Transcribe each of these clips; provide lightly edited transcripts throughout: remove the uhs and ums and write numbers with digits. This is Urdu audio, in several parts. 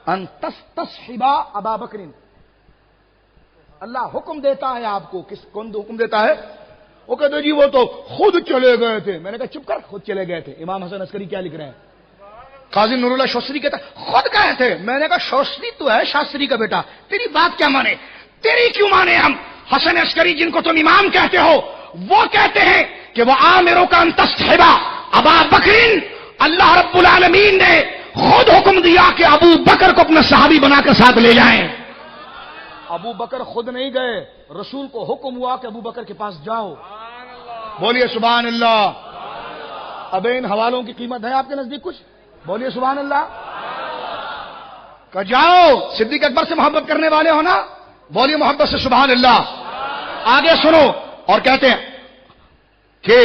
ان تستصحبا ابا بکر، اللہ حکم دیتا ہے آپ کو. کون حکم دیتا ہے؟ وہ کہتے جی وہ تو خود چلے گئے تھے. میں نے کہا چپ کر، خود چلے گئے تھے. امام حسن عسکری کیا لکھ رہے ہیں؟ قاضی نور اللہ شوستری کہتا خود گئے تھے. میں نے کہا شوستری تو ہے شاستری کا بیٹا، تیری بات کیا مانے، تیری کیوں مانے ہم؟ حسن عسکری جن کو تم امام کہتے ہو وہ کہتے ہیں کہ وہ آمروں کا ان تصحبا ابا بکر، اللہ رب العالمین نے خود حکم دیا کہ ابو بکر کو اپنا صحابی بنا کر ساتھ لے جائیں. ابو بکر خود نہیں گئے، رسول کو حکم ہوا کہ ابو بکر کے پاس جاؤ. بولیے سبحان اللہ. اب ان حوالوں کی قیمت ہے آپ کے نزدیک کچھ؟ بولیے سبحان اللہ. کہ جاؤ، صدیق اکبر سے محبت کرنے والے ہو نا، بولیے محبت سے سبحان اللہ. آگے سنو، اور کہتے ہیں کہ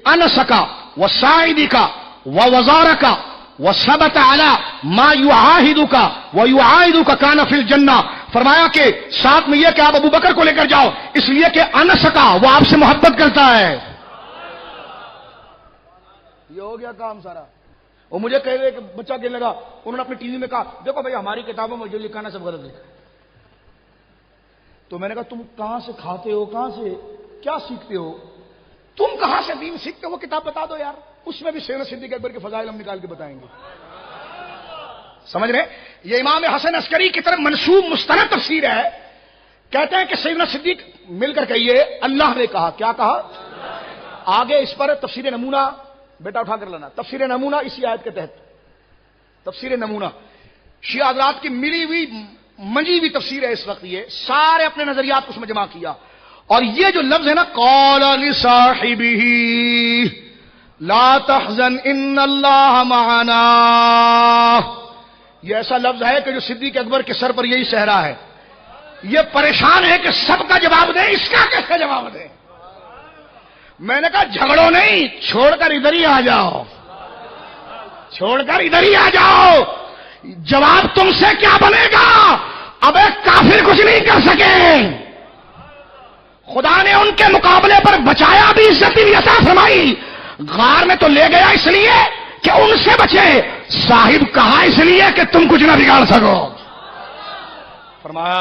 انسکا و سائدی کا و وزارہ کا و ثبت علی ما یعاہد کا و یعاہد کا کان فی الجنہ. فرمایا کہ ساتھ میں یہ کہ آپ ابو بکر کو لے کر جاؤ، اس لیے کہ انسکا وہ آپ سے محبت کرتا ہے. یہ ہو گیا کام سارا. وہ مجھے کہہ رہے کہ بچہ کہنے لگا، انہوں نے اپنی ٹی وی میں کہا دیکھو بھائی ہماری کتابوں میں جو لکھا نا سب غلط لکھا. تو میں نے کہا تم کہاں سے کھاتے ہو، کہاں سے کیا سیکھتے ہو، تم کہاں سے دین سیکھتے ہو، وہ کتاب بتا دو یار. اس میں بھی سیدنا صدیق اکبر کے فضائل ہم نکال کے بتائیں گے. سمجھ رہے؟ یہ امام حسن عسکری کی طرف منسوب مستند تفسیر ہے. کہتے ہیں کہ سیدنا صدیق مل کر کہیے اللہ نے کہا. کیا کہا؟ آگے اس پر تفسیر نمونہ بیٹا اٹھا کر لانا. تفسیر نمونہ اسی آیت کے تحت تفسیر نمونہ شیعہ حضرات کی ملی ہوئی منجی ہوئی تفسیر ہے. اس وقت یہ سارے اپنے نظریات اس میں جمع کیا. اور یہ جو لفظ ہے نا قال لصاحبہ لا تحزن ان اللہ معنا، یہ ایسا لفظ ہے کہ جو صدیق اکبر کے سر پر یہی صحرا ہے. یہ پریشان ہے کہ سب کا جواب دیں، اس کا کیسے جواب دیں. میں نے کہا جھگڑو نہیں، چھوڑ کر ادھر ہی آ جاؤ، چھوڑ کر ادھر ہی آ جاؤ. جواب تم سے کیا بنے گا؟ اب ایک کافر کچھ نہیں کر سکے. خدا نے ان کے مقابلے پر بچایا بھی، عزت بھی عطا فرمائی. غار میں تو لے گیا اس لیے کہ ان سے بچے، صاحب کہا اس لیے کہ تم کچھ نہ بگاڑ سکو. فرمایا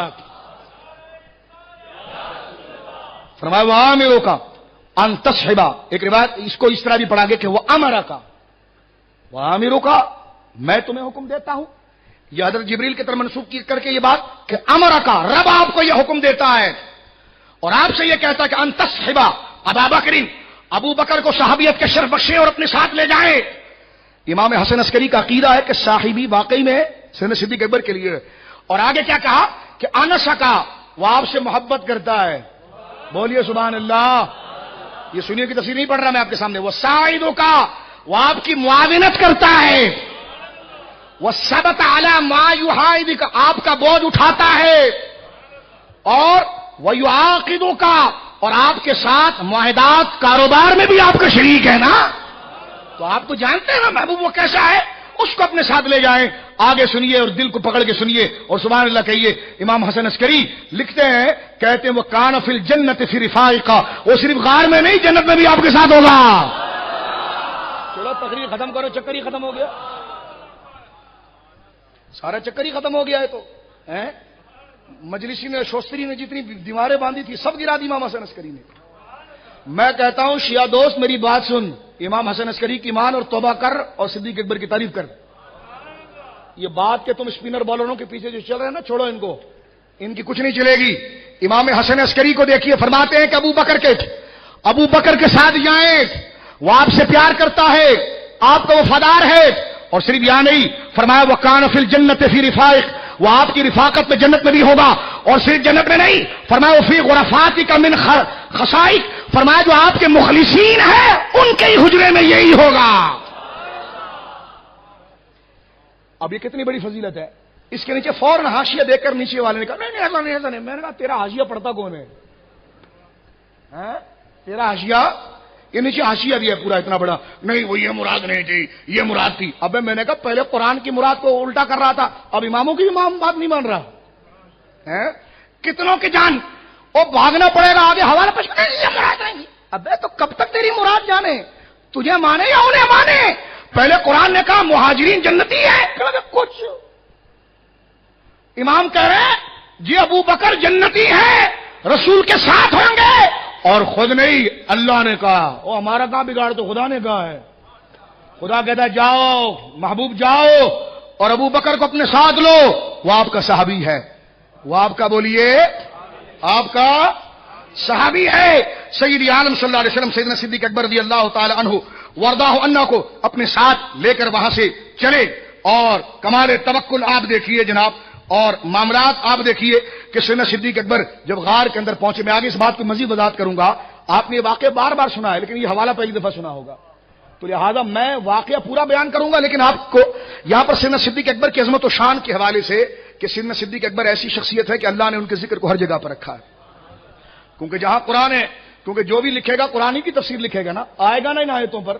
وہ عامروں کا ان تصحبا. ایک روایت اس کو اس طرح بھی پڑھا گیا کہ وہ امرا کا، وہ عامروں کا میں تمہیں حکم دیتا ہوں. یہ حضرت جبریل کی طرف منسوخ کر کے یہ بات کہ امرا کا رب آپ کو یہ حکم دیتا ہے اور آپ سے یہ کہتا ہے کہ ان تصحبا ابا بکر، ابو بکر کو صحابیت کے شرف بخشیں اور اپنے ساتھ لے جائیں. امام حسن عسکری کا عقیدہ ہے کہ صاحبی واقعی میں سیدنا صدیق اکبر کے لیے. اور آگے کیا کہا کہ انس کا وہ آپ سے محبت کرتا ہے. بولیے سبحان اللہ. یہ سنیے کی تفسیر نہیں پڑھ رہا میں آپ کے سامنے. وہ سائدوں کا وہ آپ کی معاونت کرتا ہے. وہ ثبت علی ما یعاہد کا آپ کا بوجھ اٹھاتا ہے. اور وہ یعاقدوں کا اور آپ کے ساتھ معاہدات کاروبار میں بھی آپ کا شریک ہے نا. تو آپ تو جانتے ہیں نا محبوب وہ کیسا ہے، اس کو اپنے ساتھ لے جائیں. آگے سنیے اور دل کو پکڑ کے سنیے اور سبحان اللہ کہیے. امام حسن عسکری لکھتے ہیں، کہتے ہیں وہ کان فی الجنت فی رفاقہ، وہ صرف غار میں نہیں جنت میں بھی آپ کے ساتھ ہوگا. چلو تقریر ختم کرو، چکر ہی ختم ہو گیا، سارا چکر ہی ختم ہو گیا ہے. تو مجلسی نے شوستری نے جتنی دیواریں باندھی تھی سب گرا دی امام حسن عسکری نے. میں کہتا ہوں شیعہ دوست میری بات سن، امام حسن عسکری کی مان اور توبہ کر اور صدیق اکبر کی تعریف کر. یہ بات کہ تم اسپنر بالروں کے پیچھے جو چل رہے ہیں نا، چھوڑو ان کو، ان کی کچھ نہیں چلے گی. امام حسن عسکری کو دیکھیے، فرماتے ہیں کہ ابو بکر کے ساتھ جائیں، وہ آپ سے پیار کرتا ہے، آپ کا وفادار ہے. اور صرف یہاں نہیں، فرمایا وہ کان فی الجنت فی رفاق، وہ آپ کی رفاقت میں جنت میں بھی ہوگا. اور صرف جنت میں نہیں، فرمایا وہ فی غرفاتک من خصائق، فرمایا جو آپ کے مخلصین ہیں ان کے ہی حجرے میں یہی ہوگا. اب یہ کتنی بڑی فضیلت ہے. اس کے نیچے فوراً حاشیہ دیکھ کر نیچے والے نے کہا نہیں ایسا نہیں ایسا نہیں. میں نے کہا تیرا حاشیہ پڑھتا کون ہے؟ تیرا حاشیہ، یہ نیچے حاشیہ بھی ہے پورا اتنا بڑا. نہیں وہ یہ مراد نہیں تھی، یہ مراد تھی. اب میں نے کہا پہلے قرآن کی مراد کو الٹا کر رہا تھا، اب اماموں کی امام بات نہیں مان رہا. کتنوں کی جان وہ بھاگنا پڑے گا آگے حوالہ پیش کرنے. یہ مراد نہیں. ابے تو کب تک تیری مراد جانے، تجھے مانے یا انہیں مانے؟ پہلے قرآن نے کہا مہاجرین جنتی ہے، کچھ. اب میں نے کہا تیرا حاشیہ پڑھتا کون ہے؟ تیرا حاشیہ، یہ نیچے حاشیہ بھی ہے پورا اتنا بڑا. نہیں وہ یہ مراد نہیں تھی، یہ مراد تھی. اب اماموں کی امام بات نہیں مان رہا. کتنوں کی جان وہ بھاگنا پڑے گا آگے حوالہ پیش کرنے. یہ مراد نہیں. اب تو کب تک تیری مراد جانے، تجھے مانے یا انہیں مانے؟ پہلے قرآن نے کہا مہاجرین جنتی ہے، امام کہہ رہے ہیں جی ابو بکر جنتی ہے، رسول کے ساتھ ہوں گے، اور خود نہیں، اللہ نے کہا۔ وہ ہمارا کہاں بگاڑ، تو خدا نے کہا ہے۔ خدا کہتا ہے جاؤ محبوب جاؤ اور ابو بکر کو اپنے ساتھ لو، وہ آپ کا صحابی ہے، وہ آپ کا بولیے آپ کا صحابی ہے۔ سید عالم صلی اللہ علیہ وسلم سیدنا صدیق اکبر رضی اللہ تعالی عنہ ورداہ عنہ کو اپنے ساتھ لے کر وہاں سے چلے، اور کمال توکل آپ دیکھیے جناب، اور معاملات آپ دیکھیے کہ سیدنا صدیق اکبر جب غار کے اندر پہنچے، میں آگے اس بات کو مزید وضاحت کروں گا، آپ نے یہ واقعہ بار بار سنا ہے لیکن یہ حوالہ پہلی دفعہ سنا ہوگا، تو لہذا میں واقعہ پورا بیان کروں گا، لیکن آپ کو یہاں پر سیدنا صدیق اکبر کی عظمت و شان کے حوالے سے کہ سیدنا صدیق اکبر ایسی شخصیت ہے کہ اللہ نے ان کے ذکر کو ہر جگہ پر رکھا ہے، کیونکہ جہاں قرآن ہے، کیونکہ جو بھی لکھے گا قرآن ہی کی تفسیر لکھے گا نا، آئے گا نا ان آیتوں پر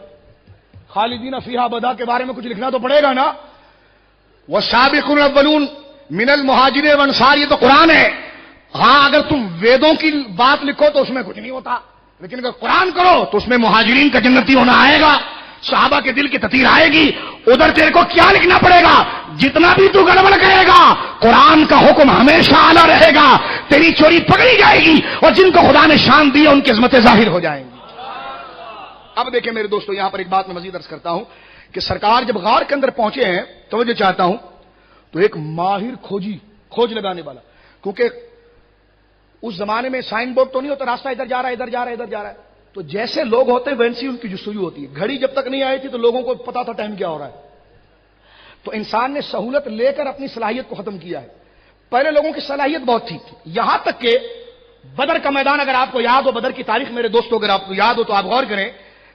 خالدین فیہا ابدا کے بارے میں کچھ لکھنا تو پڑے گا نا۔ والسابقون الاولون من المہاجرین والانصار، یہ تو قرآن ہے۔ ہاں اگر تم ویدوں کی بات لکھو تو اس میں کچھ نہیں ہوتا، لیکن اگر قرآن کرو تو اس میں مہاجرین کا جنتی ہونا آئے گا، صحابہ کے دل کی تطہیر آئے گی۔ ادھر تیرے کو کیا لکھنا پڑے گا؟ جتنا بھی تو گڑبڑ کہے گا قرآن کا حکم ہمیشہ اعلیٰ رہے گا، تیری چوری پکڑی جائے گی، اور جن کو خدا نے شان دی ان کی عظمتیں ظاہر ہو جائیں گی۔ اب دیکھیں میرے دوستو، یہاں پر ایک بات میں مزید عرض کرتا ہوں کہ سرکار جب غار کے اندر پہنچے ہیں، توجہ چاہتا ہوں، تو ایک ماہر کھوج لگانے والا، کیونکہ اس زمانے میں سائن بورڈ تو نہیں ہوتا، راستہ ادھر جا رہا ہے ادھر جا رہا ہے ادھر جا رہا ہے، تو جیسے لوگ ہوتے ہیں ویسی ان کی جستجو ہوتی ہے۔ گھڑی جب تک نہیں آئی تھی تو لوگوں کو پتا تھا ٹائم کیا ہو رہا ہے، تو انسان نے سہولت لے کر اپنی صلاحیت کو ختم کیا ہے۔ پہلے لوگوں کی صلاحیت بہت تھی، یہاں تک کہ بدر کا میدان اگر آپ کو یاد ہو، بدر کی تاریخ میرے دوستوں اگر آپ کو یاد ہو تو آپ غور کریں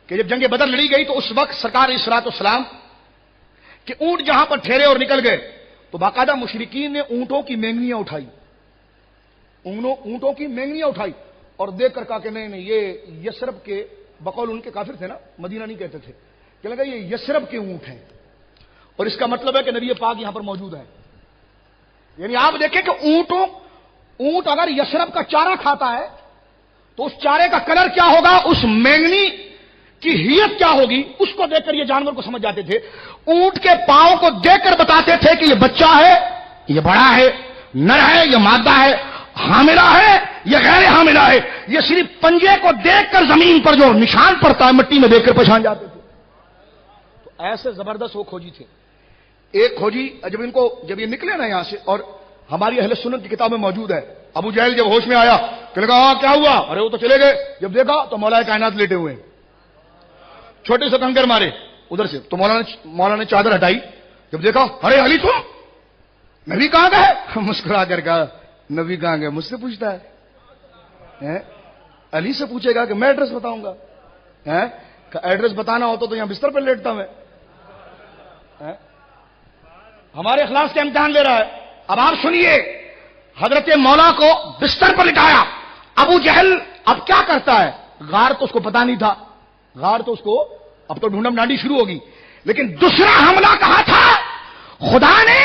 کہ جب جنگ بدر لڑی گئی تو اس وقت سرکار علیہ الصلوۃ والسلام کہ اونٹ جہاں پر ٹھہرے اور نکل گئے تو باقاعدہ مشرکین نے اونٹوں کی مینگنیاں اٹھائی، اونٹوں کی مینگنیاں اٹھائی اور دیکھ کر کہا کہ نہیں یہ یثرب کے، بقول ان کے کافر تھے نا، مدینہ نہیں کہتے تھے، کہ لگا یہ یثرب کے اونٹ ہیں، اور اس کا مطلب ہے کہ نبی پاک یہاں پر موجود ہے۔ یعنی آپ دیکھیں کہ اونٹ اگر یثرب کا چارہ کھاتا ہے تو اس چارے کا کلر کیا ہوگا، اس مینگنی کی حیت کیا ہوگی، اس کو دیکھ کر یہ جانور کو سمجھ جاتے تھے۔ اونٹ کے پاؤں کو دیکھ کر بتاتے تھے کہ یہ بچہ ہے، یہ بڑا ہے، نر ہے، یہ مادہ ہے، حاملہ ہے یا غیر حاملہ ہے، یہ صرف پنجے کو دیکھ کر زمین پر جو نشان پڑتا ہے مٹی میں دیکھ کر پہچان جاتے تھے۔ تو ایسے زبردست وہ کھوجی تھے۔ ایک کھوجی جب یہ نکلے نا یہاں سے، اور ہماری اہل سنت کی کتاب میں موجود ہے، ابو جہل جب ہوش میں آیا کہ لگا ہاں کیا ہوا، ارے وہ تو چلے گئے، جب دیکھا تو مولا کائنات لیٹے ہوئے، چھوٹے سے کنکر مارے ادھر سے، تو مولا نے چادر ہٹائی، جب دیکھا ارے علی تم، نبی کہاں گئے؟ مسکرا کر کہا نبی کہاں گئے، مجھ سے پوچھتا ہے، علی سے پوچھے گا کہ میں ایڈریس بتاؤں گا، ایڈریس بتانا ہوتا تو یہاں بستر پر لیٹتا میں، ہمارے اخلاص کا امتحان لے رہا ہے۔ اب آپ سنیے، حضرت مولا کو بستر پر لٹایا، ابو جہل اب کیا کرتا ہے، غار تو اس کو پتا نہیں تھا، غار تو اس کو اب تو ڈھونڈم ڈانڈی شروع ہوگی، لیکن دوسرا حملہ کہا تھا، خدا نے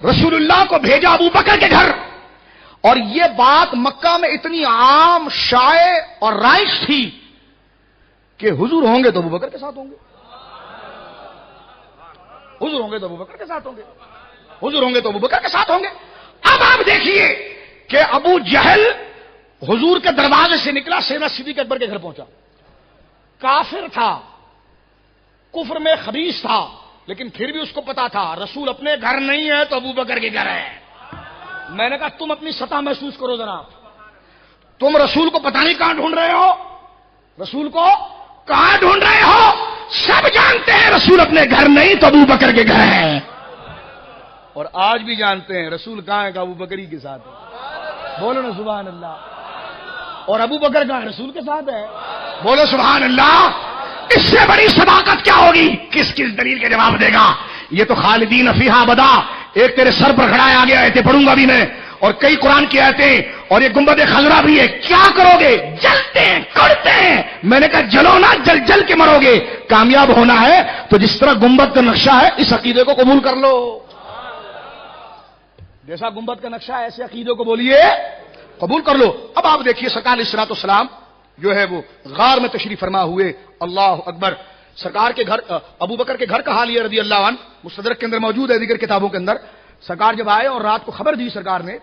رسول اللہ کو بھیجا ابو بکر کے گھر، اور یہ بات مکہ میں اتنی عام شائع اور رائج تھی کہ حضور ہوں گے تو ابو بکر کے ساتھ ہوں گے، حضور ہوں گے تو ابو بکر کے ساتھ ہوں گے، حضور ہوں گے تو ابو بکر کے ساتھ ہوں گے۔ اب آپ دیکھیے کہ ابو جہل حضور کے دروازے سے نکلا، سیدنا صدیق اکبر کے گھر پہنچا، کافر تھا، کفر میں خبیث تھا، لیکن پھر بھی اس کو پتا تھا رسول اپنے گھر نہیں ہے تو ابو بکر کے گھر ہے۔ میں نے کہا تم اپنی سطح محسوس کرو ذرا، تم رسول کو پتہ نہیں کہاں ڈھونڈ رہے ہو، رسول کو کہاں ڈھونڈ رہے ہو؟ سب جانتے ہیں رسول اپنے گھر نہیں تو ابو بکر کے گھر ہے، اور آج بھی جانتے ہیں رسول کہاں ہے کہ ابو بکری کے ساتھ ہے، بولو نا سبحان اللہ، اور ابو بکر کہاں رسول کے ساتھ ہے، بولو سبحان اللہ۔ اس سے بڑی صداقت کیا ہوگی؟ کس دلیل کے جواب دے گا؟ یہ تو خالدین فیہا ابدا، ایک تیرے سر پر کھڑا آ گیا، ایتے پڑھوں گا بھی میں، اور کئی قرآن کی آیتیں، اور یہ گنبد خضرا بھی ہے، کیا کرو گے؟ جلتے ہیں، کڑتے ہیں۔ میں نے کہا جلو نا، جل کے مرو گے، کامیاب ہونا ہے تو جس طرح گنبد کا نقشہ ہے اس عقیدے کو قبول کر لو، جیسا گنبد کا نقشہ ہے ایسے عقیدے کو بولیے قبول کر لو۔ اب آپ دیکھیے سرکار علیہ الصلوۃ والسلام جو ہے وہ غار میں تشریف فرما ہوئے، اللہ اکبر۔ سرکار کے گھر، ابو بکر کے گھر کا حال یہ رضی اللہ عنہ مستدرک کے اندر موجود ہے، دیگر کتابوں کے اندر، سرکار جب آئے اور رات کو خبر دی سرکار نے